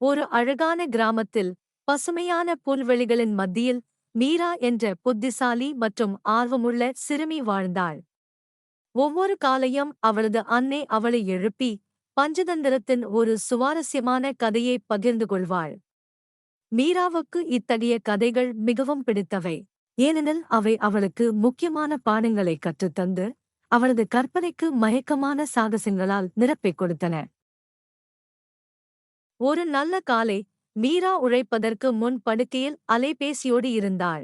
ஒரு அழகான கிராமத்தில் பசுமையான புல்வெளிகளின் மத்தியில் மீரா என்ற புத்திசாலி மற்றும் ஆர்வமுள்ள சிறுமி வாழ்ந்தாள். ஒவ்வொரு காலையும் அவளது அன்னை அவளை எழுப்பி பஞ்சதந்திரத்தின் ஒரு சுவாரஸ்யமான கதையை பகிர்ந்து கொள்வாள். மீராவுக்கு இத்தகைய கதைகள் மிகவும் பிடித்தவை. ஏனெனில் அவை அவளுக்கு முக்கியமான பாடங்களை கற்றுத்தந்து அவளது கற்பனைக்கு மயக்கமான சாகசங்களால் நிரப்பிக் கொடுத்தன. ஒரு நல்ல காலை, மீரா உழைப்பதற்கு முன் படுக்கையில் அலைபேசியோடு இருந்தாள்.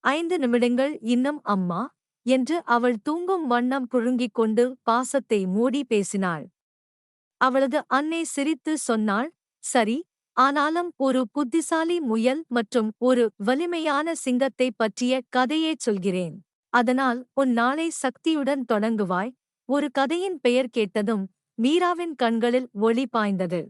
5 நிமிடங்கள் இன்னும் அம்மா என்று அவள் தூங்கும் வண்ணம் புழுங்கிக் கொண்டு பாசத்தை மூடி பேசினாள். அவளது அன்னை சிரித்து சொன்னாள், சரி, ஆனாலும் ஒரு புத்திசாலி முயல் மற்றும் ஒரு வலிமையான சிங்கத்தை பற்றிய கதையைச் சொல்கிறேன். அதனால் உன் நாளை சக்தியுடன் தொடங்குவாய். ஒரு கதையின் பெயர் கேட்டதும் மீராவின் கண்களில் ஒளி பாய்ந்தது.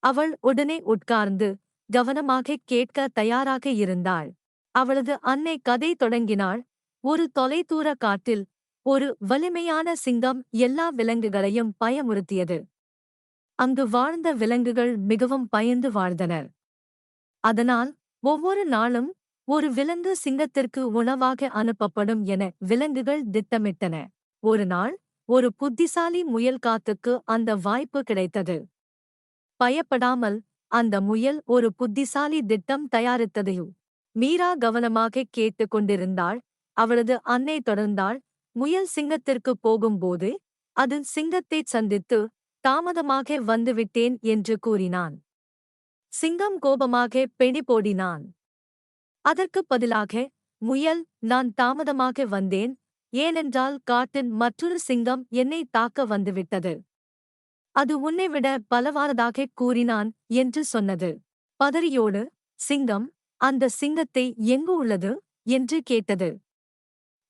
அவள் உடனே உட்கார்ந்து கவனமாகக் கேட்க தயாராக இருந்தாள். அவளது அன்னை கதை தொடங்கினாள். ஒரு தொலைதூர காட்டில் ஒரு வலிமையான சிங்கம் எல்லா விலங்குகளையும் பயமுறுத்தியது. அங்கு வாழ்ந்த விலங்குகள் மிகவும் பயந்து வாழ்ந்தனர். அதனால் ஒவ்வொரு நாளும் ஒரு விலங்கு சிங்கத்திற்கு உணவாக அனுப்பப்படும் என விலங்குகள் திட்டமிட்டன. ஒரு நாள் ஒரு புத்திசாலி முயல் காத்துக்கு அந்த வாய்ப்பு கிடைத்தது. பயப்படாமல் அந்த முயல் ஒரு புத்திசாலி திட்டம் தயாரித்ததையும் மீரா கவனமாகக் கேட்டுக் கொண்டிருந்தாள். அவளது அன்னை தொடர்ந்தாள். முயல் சிங்கத்திற்குப் போகும்போது அது சிங்கத்தைச் சந்தித்து தாமதமாக வந்துவிட்டேன் என்று கூறினான். சிங்கம் கோபமாக பெணி போடினான். அதற்குப் பதிலாக முயல், நான் தாமதமாக வந்தேன், ஏனென்றால் காட்டின் மற்றொரு சிங்கம் என்னை தாக்க வந்துவிட்டது. அது உன்னைவிட பலவானதாகக் கூறினான் என்று சொன்னது. பதறியோடு சிங்கம், அந்த சிங்கத்தை எங்கு உள்ளது என்று கேட்டது.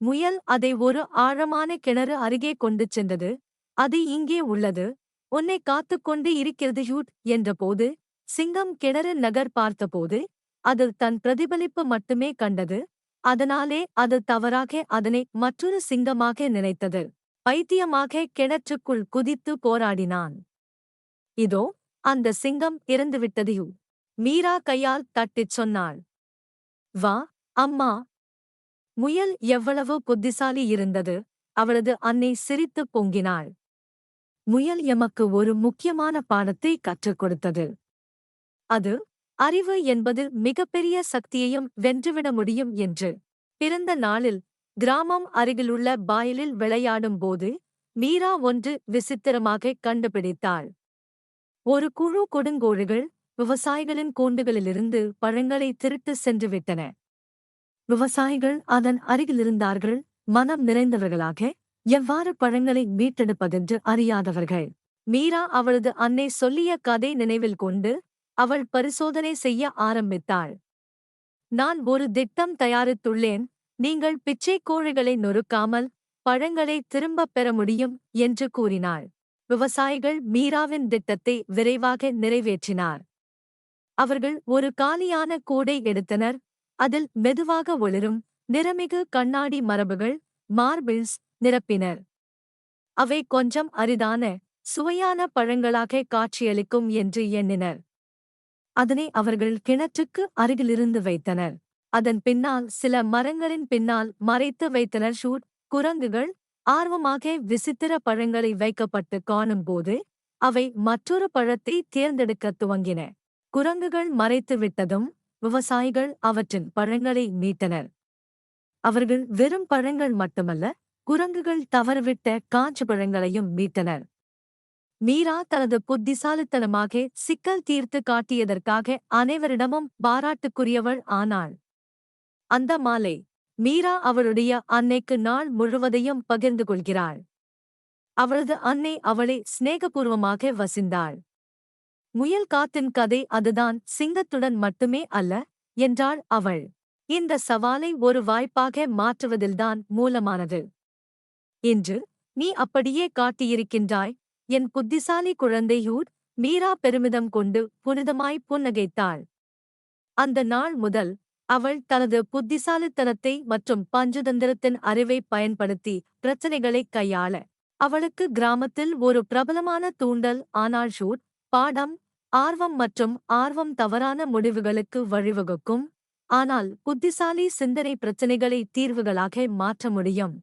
முயல் அதை ஒரு ஆழமான கிணறு அருகே கொண்டு சென்றது. அது இங்கே உள்ளது, உன்னை காத்துக்கொண்டு இருக்கிறது யூட் என்றபோது சிங்கம் கிணறு நகர் பார்த்தபோது அதில் தன் பிரதிபலிப்பு மட்டுமே கண்டது. அதனாலே அது தவறாக அதனை மற்றொரு சிங்கமாக நினைத்தது. பைத்தியமாக கிணற்றுக்குள் குதித்து போராடினான். இதோ அந்த சிங்கம் இறந்துவிட்டது. மீரா கையால் தட்டிச் சொன்னாள். வா அம்மா. முயல் எவ்வளவு புத்திசாலி இருந்தது. அவளது அன்னை சிரித்துப் பொங்கினாள். முயல் எமக்கு ஒரு முக்கியமான பாடத்தை கற்றுக் கொடுத்தது. அது அறிவு என்பது மிகப்பெரிய சக்தியையும் வென்றுவிட முடியும் என்று. பிறந்த நாளில் கிராமம் அருகிலுள்ள பாயலில் விளையாடும் போது மீரா ஒன்று விசித்திரமாகக் கண்டுபிடித்தாள். ஒரு குழு கொடுங்கோழிகள் விவசாயிகளின் கூண்டுகளிலிருந்து பழங்களை திருட்டு சென்று விட்டன. விவசாயிகள் அதன் அருகிலிருந்தார்கள், மனம் நிறைந்தவர்களாக, எவ்வாறு பழங்களை மீட்டெடுப்பதென்று அறியாதவர்கள். மீரா அவளது அன்னை சொல்லிய கதை நினைவில் கொண்டு அவள் பரிசோதனை செய்ய ஆரம்பித்தாள். நான் ஒரு திட்டம் தயாரித்துள்ளேன், நீங்கள் பிச்சைக் கோழிகளை நொறுக்காமல் பழங்களை திரும்பப் பெற முடியும் என்று கூறினாள். விவசாயிகள் மீராவின் திட்டத்தை விரைவாக நிறைவேற்றினார். அவர்கள் ஒரு காலியான கூடை எடுத்தனர். அதில் மெதுவாக ஒளிரும் நிறமிகு கண்ணாடி மரபுகள், மார்பிள்ஸ், நிரப்பினர். அவை கொஞ்சம் அரிதான சுவையான பழங்களாக காட்சியளிக்கும் என்று எண்ணினர். அதனை அவர்கள் கிணற்றுக்கு அருகிலிருந்து வைத்தனர். அதன் பின்னால் சில மரங்களின் பின்னால் மறைத்து வைத்தனர். ஷூட் குரங்குகள் ஆர்வமாக விசித்திர பழங்களை வைக்கப்பட்டு காணும்போது அவை மற்றொரு பழத்தை தேர்ந்தெடுக்கத் துவங்கின. குரங்குகள் மறைத்து விட்டதும் விவசாயிகள் அவற்றின் பழங்களை மீட்டனர். அவர்கள் வெறும் பழங்கள் மட்டுமல்ல, குரங்குகள் தவறவிட்ட காஞ்ச பழங்களையும் மீட்டனர். மீரா தனது புத்திசாலித்தனமாக சிக்கல் தீர்த்து காட்டியதற்காக அனைவரிடமும் பாராட்டுக்குரியவள் ஆனாள். அந்த மாலை மீரா அவளுடைய அன்னைக்கு நாள் முழுவதையும் பகிர்ந்து கொள்கிறாள். அவளது அன்னை அவளை சிநேகபூர்வமாக வசிந்தாள். முயல் காத்தின் கதை அதுதான், சிங்கத்துடன் மட்டுமே அல்ல என்றாள் அவள். இந்த சவாலை ஒரு வாய்ப்பாக மாற்றுவதில்தான் மூலமானது. இன்று நீ அப்படியே காட்டியிருக்கின்றாய், என் புத்திசாலி குழந்தையூர். மீரா பெருமிதம் கொண்டு புனிதமாய் புன்னகைத்தாள். அந்த நாள் முதல் அவள் தனது புத்திசாலித்தனத்தை மற்றும் பஞ்சதந்திரத்தின் அறிவை பயன்படுத்தி பிரச்சனைகளைக் கையாள அவளுக்கு கிராமத்தில் ஒரு பிரபலமான தூண்டல் ஆனாள். ஷூட் பாடம் ஆர்வம் மற்றும் ஆர்வம் தவறான முடிவுகளுக்கு வழிவகுக்கும், ஆனால் புத்திசாலி சிந்தனை பிரச்சினைகளை தீர்வுகளாக மாற்ற முடியும்.